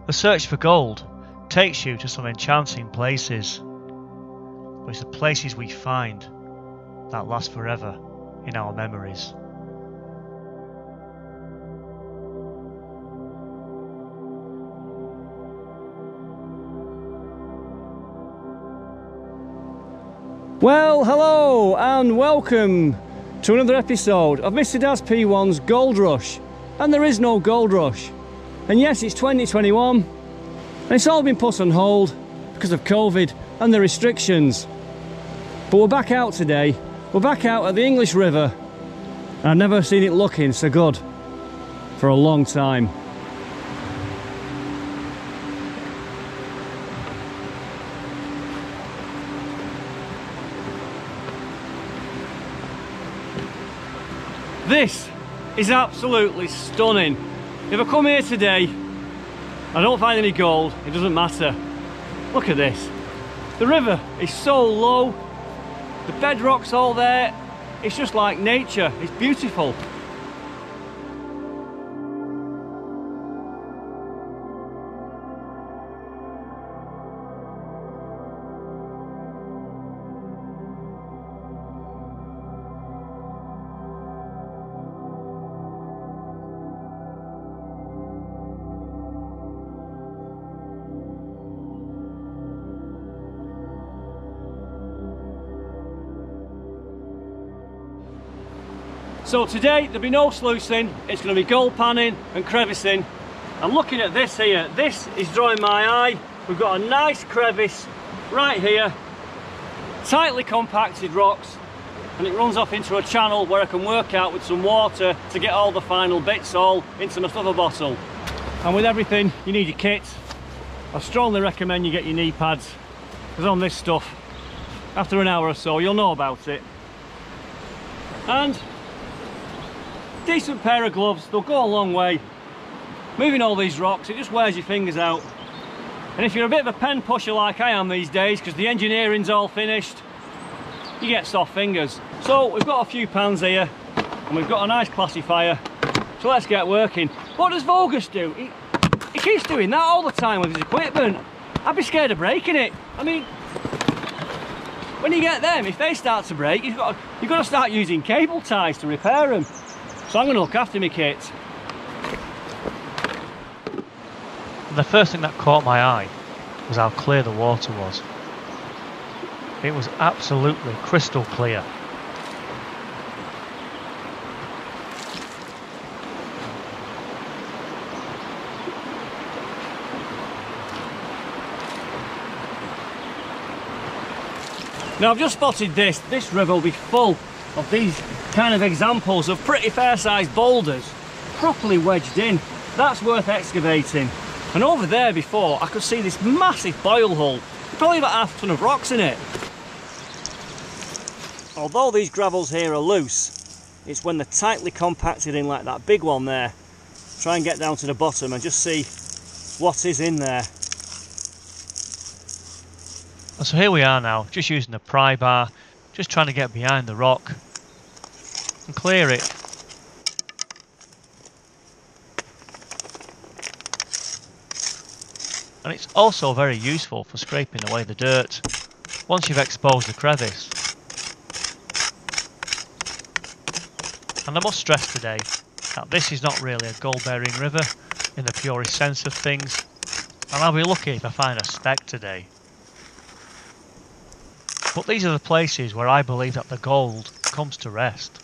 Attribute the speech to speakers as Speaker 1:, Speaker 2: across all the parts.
Speaker 1: The search for gold takes you to some enchanting places, but it's the places we find that last forever in our memories.
Speaker 2: Well, hello and welcome to another episode of Mr. Daz P1's Gold Rush. And there is no gold rush. And yes, it's 2021 and it's all been put on hold because of COVID and the restrictions. But we're back out today. We're back out at the English River and I've never seen it looking so good for a long time. This is absolutely stunning. If I come here today, I don't find any gold, it doesn't matter. Look at this. The river is so low, the bedrock's all there, it's just like nature, it's beautiful. So today there'll be no sluicing, it's going to be gold panning and crevicing. And looking at this here, this is drawing my eye. We've got a nice crevice right here, tightly compacted rocks, and it runs off into a channel where I can work out with some water to get all the final bits all into my stubber bottle. And with everything you need your kit. I strongly recommend you get your knee pads, because on this stuff, after an hour or so you'll know about it. And decent pair of gloves, they'll go a long way. Moving all these rocks, it just wears your fingers out. And if you're a bit of a pen pusher like I am these days, because the engineering's all finished, you get soft fingers. So we've got a few pans here, and we've got a nice classy fire. So let's get working. What does Vogus do? He keeps doing that all the time with his equipment. I'd be scared of breaking it. I mean, when you get them, if they start to break, you've got to start using cable ties to repair them. So I'm going to look after my kit.
Speaker 1: And the first thing that caught my eye was how clear the water was. It was absolutely crystal clear.
Speaker 2: Now I've just spotted this river will be full of these kind of examples of pretty fair-sized boulders properly wedged in. That's worth excavating. And over there before I could see this massive boil hole, probably about half a ton of rocks in it. Although these gravels here are loose, it's when they're tightly compacted in like that big one there. Try and get down to the bottom and just see what is in there.
Speaker 1: And so here we are now, just using the pry bar, just trying to get behind the rock and clear it. And it's also very useful for scraping away the dirt once you've exposed the crevice. And I must stress today that this is not really a gold-bearing river in the purest sense of things, and I'll be lucky if I find a speck today. But these are the places where I believe that the gold comes to rest.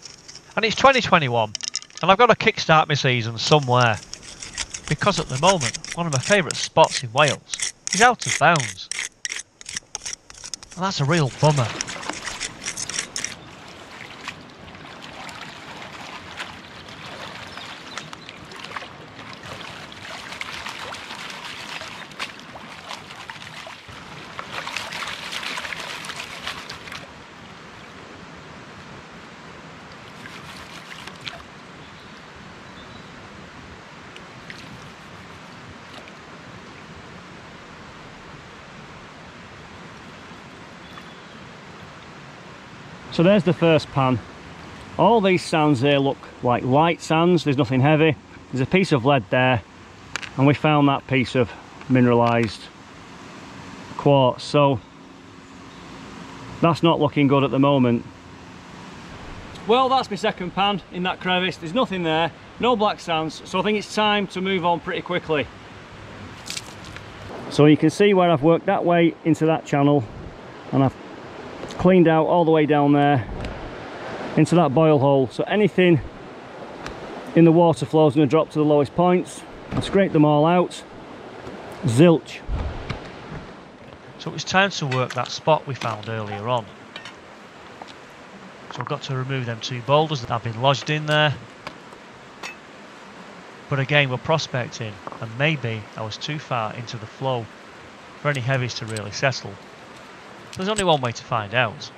Speaker 1: And it's 2021, and I've got to kickstart my season somewhere. Because at the moment, one of my favourite spots in Wales is out of bounds. And that's a real bummer.
Speaker 2: So there's the first pan. All these sands here look like light sands, there's nothing heavy. There's a piece of lead there, and we found that piece of mineralised quartz, so that's not looking good at the moment. Well, that's my second pan in that crevice. There's nothing there, no black sands, so I think it's time to move on pretty quickly. So you can see where I've worked that way into that channel, and I've cleaned out all the way down there into that boil hole, so anything in the water flow is going to drop to the lowest points. I scraped them all out. Zilch.
Speaker 1: So it's time to work that spot we found earlier on. So I've got to remove them 2 boulders that have been lodged in there. But again, we're prospecting, and maybe I was too far into the flow for any heavies to really settle. There's only one way to find out.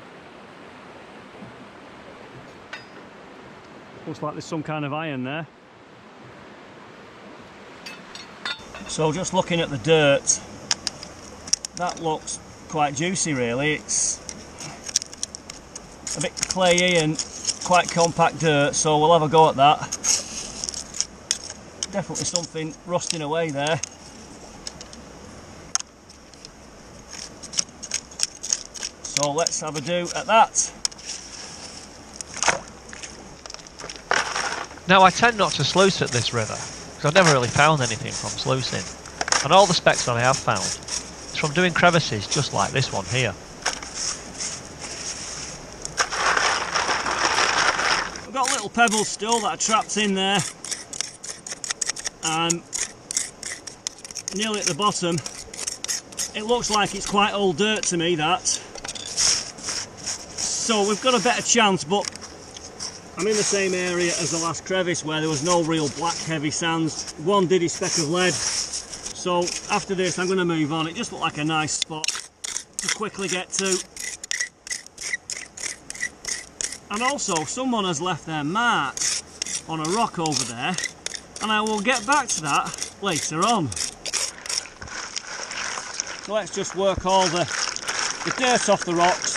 Speaker 2: Looks like there's some kind of iron there. So just looking at the dirt, that looks quite juicy really. It's a bit clayey and quite compact dirt, so we'll have a go at that. Definitely something rusting away there. So let's have a do at that.
Speaker 1: Now I tend not to sluice at this river, because I've never really found anything from sluicing. And all the specks that I have found is from doing crevices just like this one here.
Speaker 2: I've got little pebbles still that are trapped in there. And nearly at the bottom, it looks like it's quite old dirt to me, that. So we've got a better chance, but I'm in the same area as the last crevice where there was no real black heavy sands. One diddy speck of lead. So after this I'm going to move on. It just looked like a nice spot to quickly get to. And also someone has left their mark on a rock over there, and I will get back to that later on. So let's just work all the dirt off the rocks.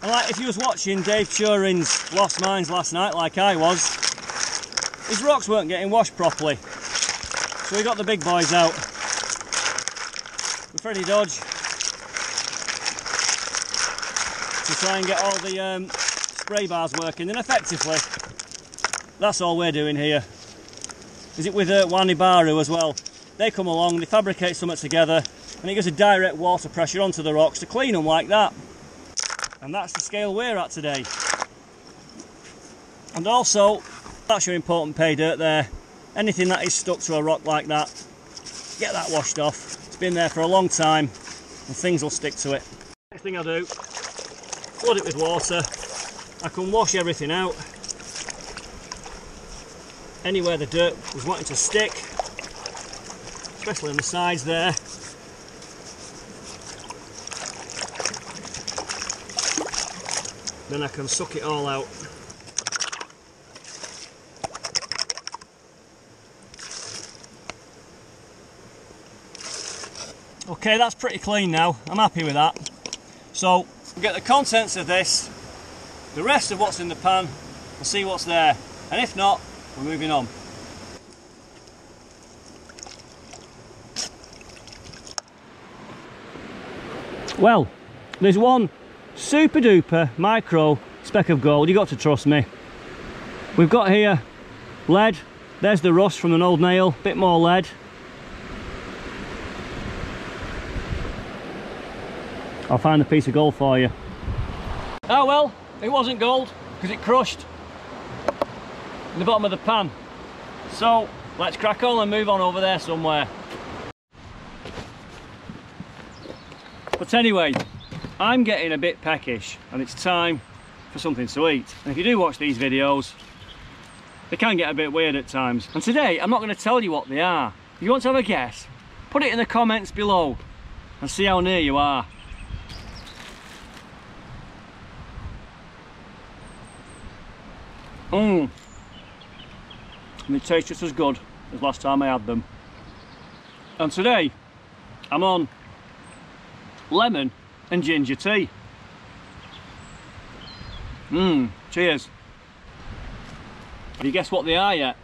Speaker 2: And like if you was watching Dave Turin's Lost Mines last night, like I was, his rocks weren't getting washed properly. So we got the big boys out with Freddie Dodge to try and get all the spray bars working. And effectively, that's all we're doing here. Is it with Wanibaru as well? They come along, they fabricate something together, and it gives a direct water pressure onto the rocks to clean them like that. And that's the scale we're at today. And also, that's your important pay dirt there. Anything that is stuck to a rock like that, get that washed off. It's been there for a long time and things will stick to it. Next thing I do, flood it with water. I can wash everything out. Anywhere the dirt was wanting to stick, especially on the sides there. Then I can suck it all out. Okay, that's pretty clean now. I'm happy with that. So we'll get the contents of this, the rest of what's in the pan, and see what's there. And if not, we're moving on. Well, there's one super duper micro speck of gold. You got to trust me. We've got here lead. There's the rust from an old nail. Bit more lead. I'll find a piece of gold for you. Oh well, it wasn't gold because it crushed in the bottom of the pan. So let's crack on and move on over there somewhere. But anyway, I'm getting a bit peckish and it's time for something to eat. And if you do watch these videos, they can get a bit weird at times. And today, I'm not going to tell you what they are. If you want to have a guess, put it in the comments below and see how near you are. And they taste just as good as last time I had them. And today, I'm on lemon and ginger tea. Cheers. Have you guessed what they are yet?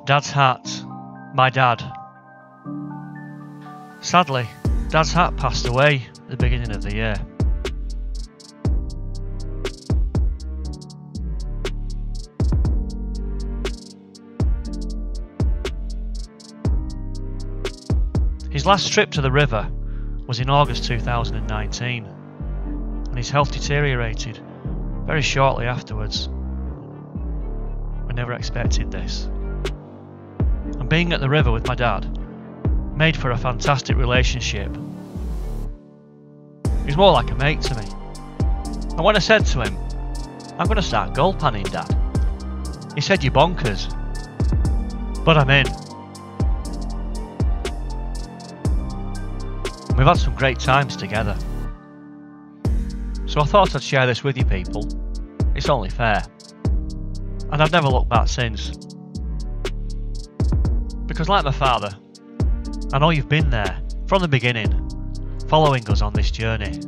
Speaker 1: Dad's hat. My dad. Sadly, Dad's hat passed away at the beginning of the year. His last trip to the river was in August 2019, and his health deteriorated very shortly afterwards. I never expected this. And being at the river with my dad made for a fantastic relationship. He was more like a mate to me. And when I said to him, I'm going to start goal panning, Dad, he said, you're bonkers. But I'm in. We've had some great times together. So I thought I'd share this with you people. It's only fair. And I've never looked back since. Because like my father, I know you've been there from the beginning, following us on this journey.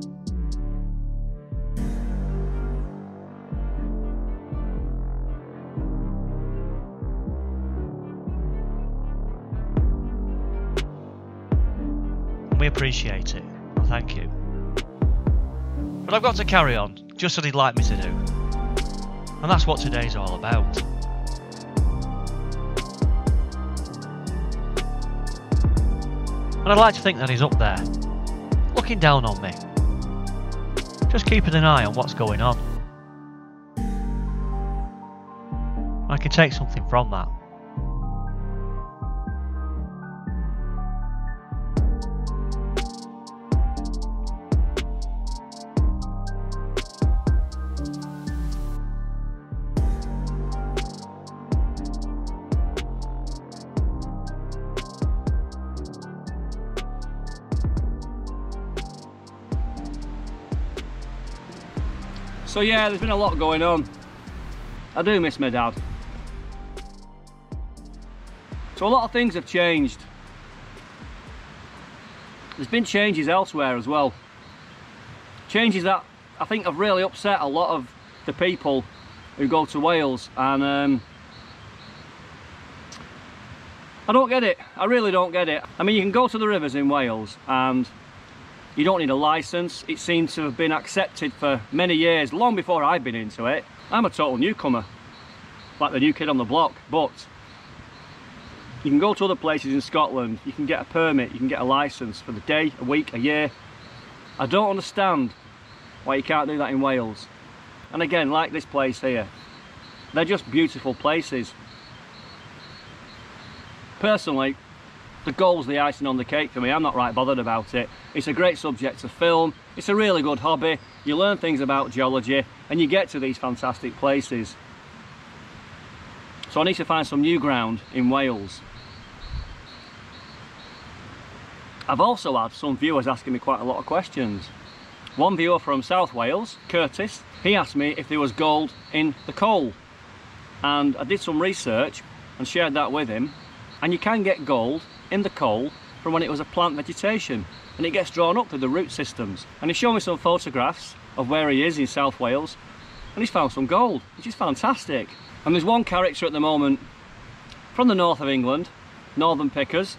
Speaker 1: And we appreciate it. Well, thank you. But I've got to carry on, just as he'd like me to do. And that's what today's all about. And I'd like to think that he's up there, looking down on me, just keeping an eye on what's going on. I can take something from that.
Speaker 2: So yeah, there's been a lot going on. I do miss my dad. So a lot of things have changed. There's been changes elsewhere as well. Changes that I think have really upset a lot of the people who go to Wales, and I don't get it. I really don't get it. I mean, you can go to the rivers in Wales and you don't need a licence. It seems to have been accepted for many years, long before I've been into it. I'm a total newcomer, like the new kid on the block, but you can go to other places in Scotland, you can get a permit, you can get a licence for the day, a week, a year. I don't understand why you can't do that in Wales. And again, like this place here, they're just beautiful places. Personally, the goal's the icing on the cake for me. I'm not right bothered about it. It's a great subject to film, it's a really good hobby, you learn things about geology and you get to these fantastic places. So I need to find some new ground in Wales. I've also had some viewers asking me quite a lot of questions. One viewer from South Wales, Curtis, he asked me if there was gold in the coal. And I did some research and shared that with him. And you can get gold in the coal from when it was a plant vegetation, and it gets drawn up through the root systems. And he showed me some photographs of where he is in South Wales, and he's found some gold, which is fantastic. And there's one character at the moment from the north of England, Northern Pickers.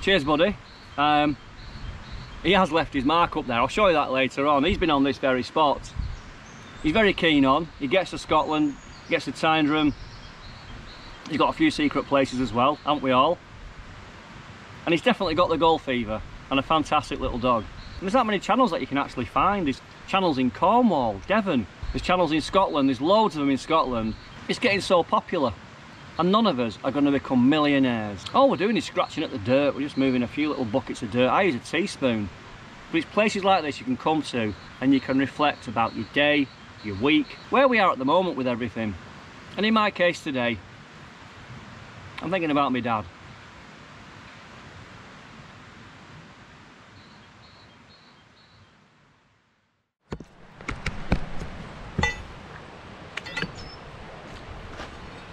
Speaker 2: Cheers, buddy. He has left his mark up there. I'll show you that later on. He's been on this very spot. He's very keen on. He gets to Scotland, gets to Tyndrum. He's got a few secret places as well, haven't we all? And he's definitely got the gold fever and a fantastic little dog. And there's that many channels that you can actually find. There's channels in Cornwall, Devon, there's channels in Scotland, there's loads of them in Scotland. It's getting so popular. And none of us are going to become millionaires. All we're doing is scratching at the dirt. We're just moving a few little buckets of dirt. I use a teaspoon. But it's places like this you can come to and you can reflect about your day, your week, where we are at the moment with everything. And in my case today, I'm thinking about my dad.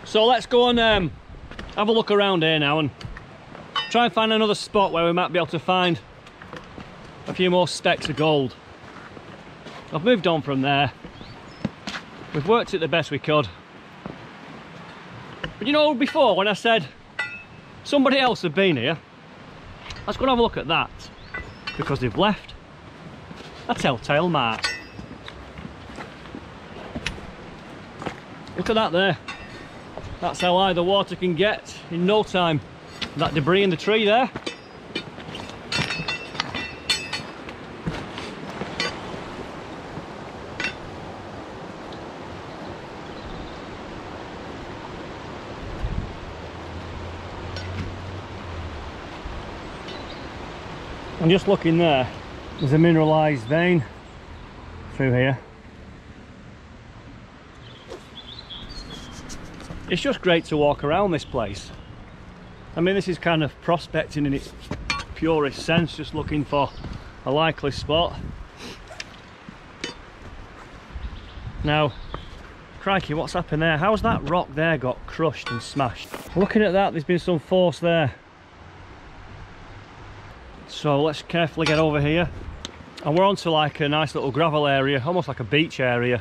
Speaker 2: So let's go and have a look around here now and try and find another spot where we might be able to find a few more specks of gold. I've moved on from there. We've worked it the best we could. But you know, before when I said somebody else had been here, let's go and have a look at that, because they've left a telltale mark. Look at that there. That's how high the water can get in no time. That debris in the tree there. I'm just looking there, there's a mineralised vein through here. It's just great to walk around this place. I mean, this is kind of prospecting in its purest sense, just looking for a likely spot. Now, crikey, what's happened there? How's that rock there got crushed and smashed? Looking at that, there's been some force there. So let's carefully get over here, and we're onto like a nice little gravel area, almost like a beach area.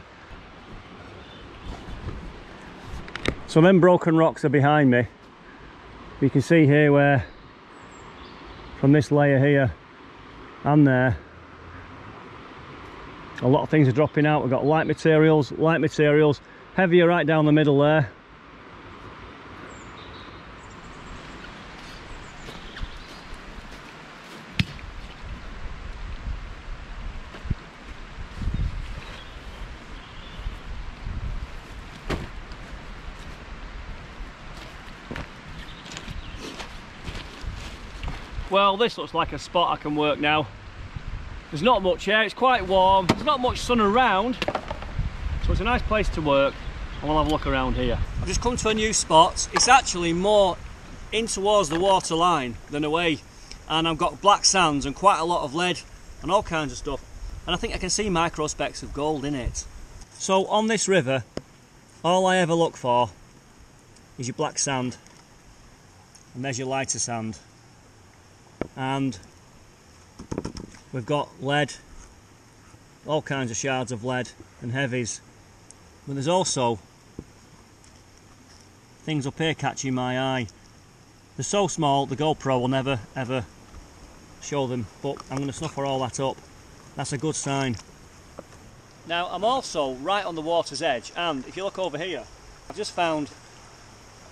Speaker 2: So them broken rocks are behind me. You can see here where, from this layer here and there, a lot of things are dropping out. We've got light materials, heavier right down the middle there. Well, this looks like a spot I can work now. There's not much air, it's quite warm, there's not much sun around, so it's a nice place to work, and we'll have a look around here. I've just come to a new spot. It's actually more in towards the water line than away, and I've got black sands and quite a lot of lead and all kinds of stuff, and I think I can see micro specks of gold in it. So on this river, all I ever look for is your black sand, and there's your lighter sand. And we've got lead, all kinds of shards of lead and heavies, but there's also things up here catching my eye. They're so small the GoPro will never ever show them, but I'm going to snuffer all that up. That's a good sign. Now I'm also right on the water's edge, and if you look over here, I've just found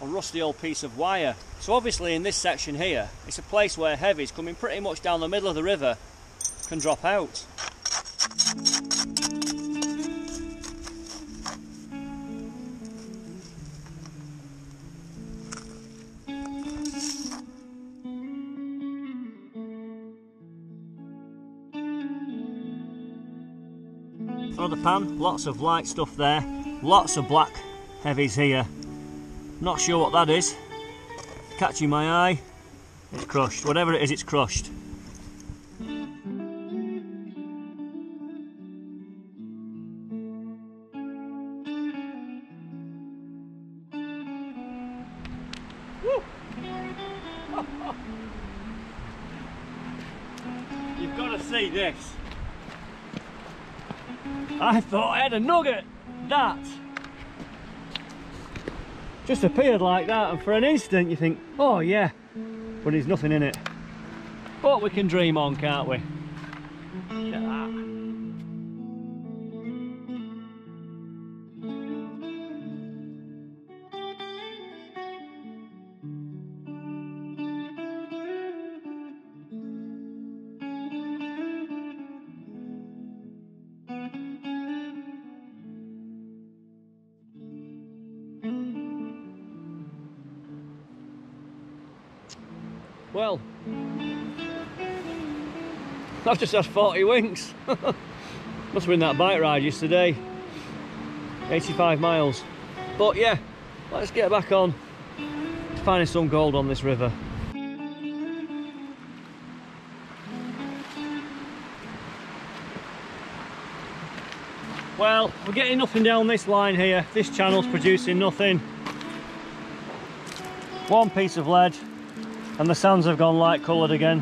Speaker 2: a rusty old piece of wire. So obviously in this section here, it's a place where heavies coming pretty much down the middle of the river can drop out. Another pan, lots of light stuff there, lots of black heavies here. Not sure what that is. Catching my eye. It's crushed. Whatever it is, it's crushed. Woo! You've got to see this. I thought I had a nugget. That just appeared like that, and for an instant you think, oh yeah, but there's nothing in it. But we can dream on, can't we? Look at that. Well, I've just had 40 winks. Must have been that bike ride yesterday. 85 miles. But yeah, let's get back on to finding some gold on this river. Well, we're getting nothing down this line here. This channel's producing nothing. One piece of lead, and the sands have gone light coloured again.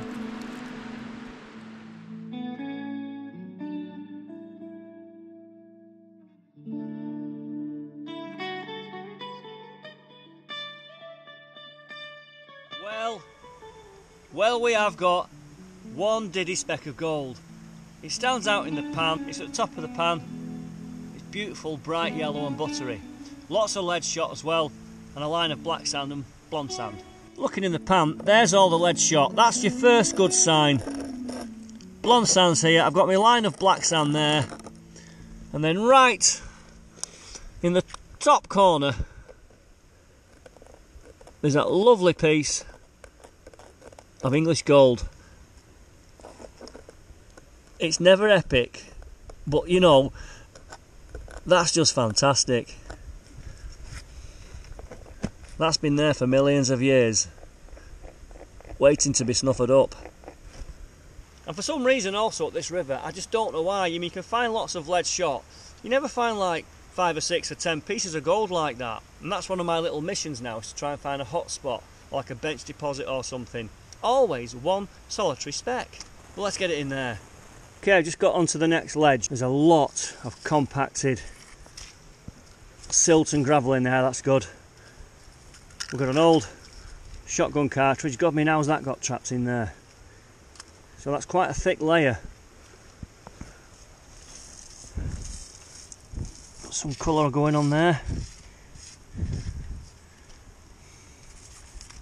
Speaker 2: Well, we have got one diddy speck of gold. It stands out in the pan, it's at the top of the pan. It's beautiful, bright yellow and buttery. Lots of lead shot as well, and a line of black sand and blonde sand. Looking in the pan, there's all the lead shot. That's your first good sign. Blonde sand's here, I've got my line of black sand there. And then right in the top corner, there's that lovely piece of English gold. It's never epic, but you know, that's just fantastic. That's been there for millions of years, waiting to be snuffed up. And for some reason also at this river, I just don't know why, you can find lots of lead shot. You never find like 5 or 6 or 10 pieces of gold like that. And that's one of my little missions now, is to try and find a hot spot, like a bench deposit or something. Always one solitary speck. Well, let's get it in there. Okay, I've just got onto the next ledge. There's a lot of compacted silt and gravel in there, that's good. We've got an old shotgun cartridge. God me, how's that got trapped in there? So that's quite a thick layer. Got some colour going on there.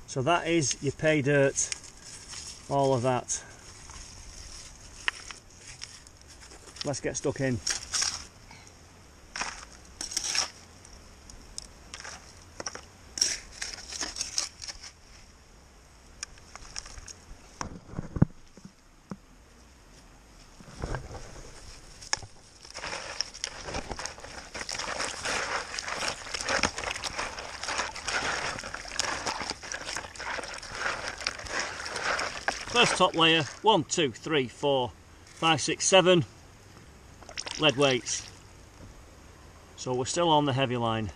Speaker 2: So that is your pay dirt, all of that. Let's get stuck in. First top layer, 1, 2, 3, 4, 5, 6, 7 lead weights. So we're still on the heavy line.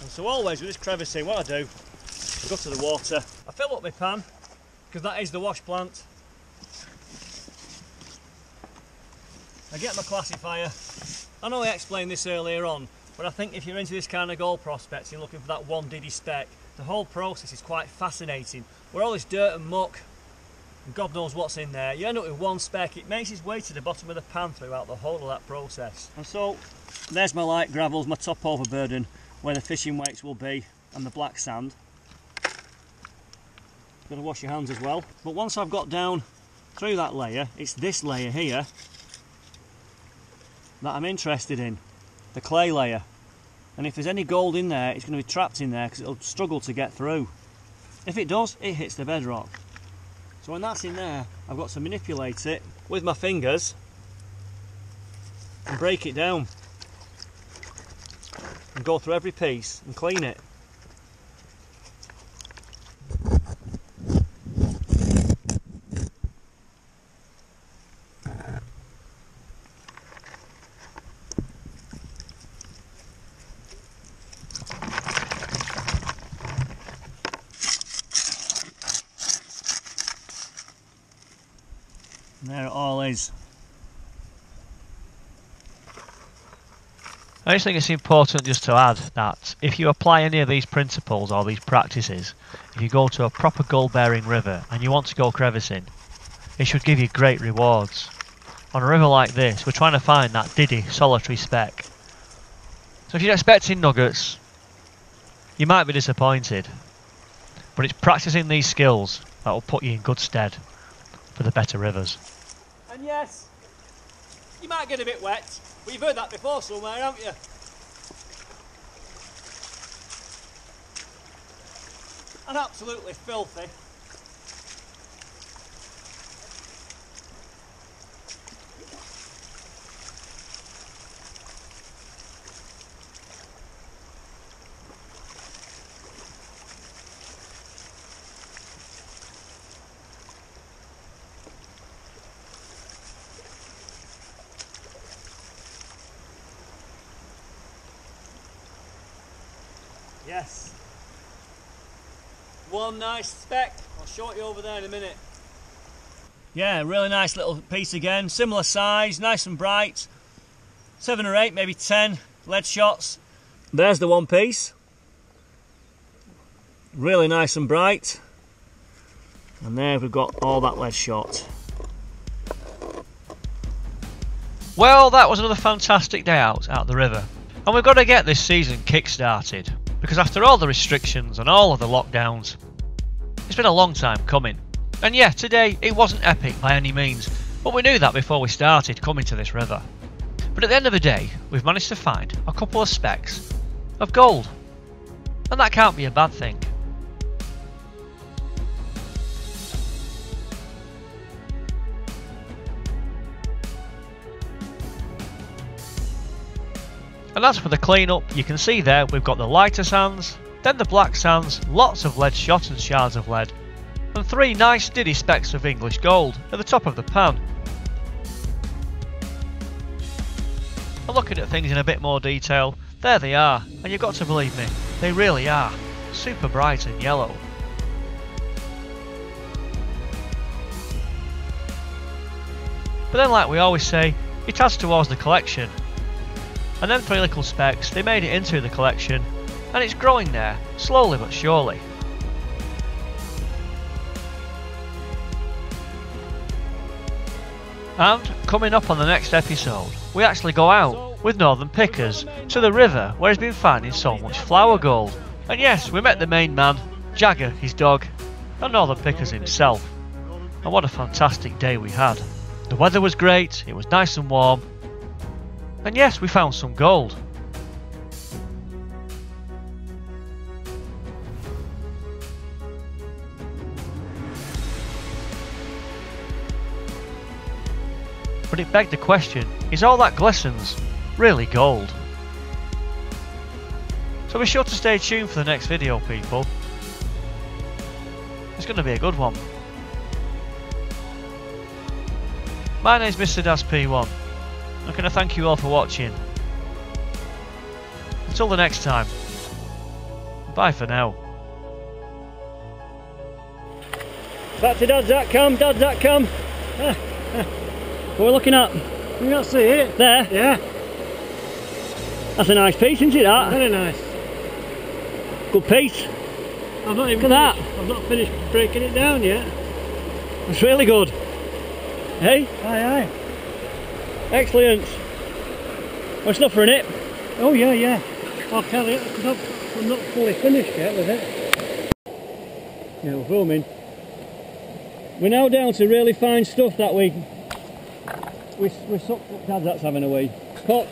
Speaker 2: And so always with this crevicing, what I do, I go to the water, I fill up my pan, because that is the wash plant. I get my classifier. I know I explained this earlier on, but I think if you're into this kind of gold prospecting, looking for that one diddy speck, the whole process is quite fascinating. Where all this dirt and muck, and God knows what's in there, you end up with one speck. It makes its way to the bottom of the pan throughout the whole of that process. And so, there's my light gravels, my top overburden, where the fishing weights will be, and the black sand. Got to wash your hands as well. But once I've got down through that layer, it's this layer here that I'm interested in. The clay layer, and if there's any gold in there, it's going to be trapped in there because it'll struggle to get through. If it does, it hits the bedrock. So when that's in there, I've got to manipulate it with my fingers and break it down and go through every piece and clean it. And there it all is.
Speaker 1: I just think it's important just to add that if you apply any of these principles or these practices, if you go to a proper gold bearing river and you want to go crevicing, it should give you great rewards. On a river like this, we're trying to find that diddy solitary speck. So if you're expecting nuggets, you might be disappointed, but it's practicing these skills that will put you in good stead for the better rivers.
Speaker 2: And yes, you might get a bit wet, but you've heard that before somewhere, haven't you? And absolutely filthy. Yes. One nice speck. I'll show it you over there in a minute. Yeah, really nice little piece again. Similar size, nice and bright. 7 or 8, maybe 10 lead shots. There's the one piece. Really nice and bright. And there we've got all that lead shot.
Speaker 1: Well, that was another fantastic day out the river. And we've got to get this season kick-started, because after all the restrictions and all of the lockdowns, it's been a long time coming. And yeah, today it wasn't epic by any means, but we knew that before we started coming to this river. But at the end of the day, we've managed to find a couple of specks of gold. And that can't be a bad thing. And as for the cleanup, you can see there we've got the lighter sands, then the black sands, lots of lead shot and shards of lead, and 3 nice steady specks of English gold at the top of the pan. And looking at things in a bit more detail, there they are, and you've got to believe me, they really are super bright and yellow. But then, like we always say, it adds towards the collection. And them 3 little specks, they made it into the collection, and it's growing there, slowly but surely. And coming up on the next episode, we actually go out with Northern Pickers to the river where he's been finding so much flower gold. And yes, we met the main man, Jagger, his dog, and Northern Pickers himself. And what a fantastic day we had. The weather was great, it was nice and warm. And yes, we found some gold. But it begged the question, is all that glistens really gold? So be sure to stay tuned for the next video, people. It's going to be a good one. My name's Mr. Das P1. I'm going to thank you all for watching. Until the next time, bye for now.
Speaker 2: Back to dads.com, dads.com. What are we looking at?
Speaker 3: You can't see it.
Speaker 2: There?
Speaker 3: Yeah.
Speaker 2: That's a nice piece, isn't it, that?
Speaker 3: Very nice.
Speaker 2: Good piece.
Speaker 3: I've not even
Speaker 2: Look at
Speaker 3: finished, I've not finished breaking it down yet.
Speaker 2: It's really good. Hey?
Speaker 3: Aye, aye.
Speaker 2: Excellent. What's enough for it?
Speaker 3: Oh yeah, yeah. I'll tell you, because I'm not fully finished yet with it.
Speaker 2: Yeah, we're filming. We're now down to really fine stuff that we sucked up Dad's that's having a wee. Pot.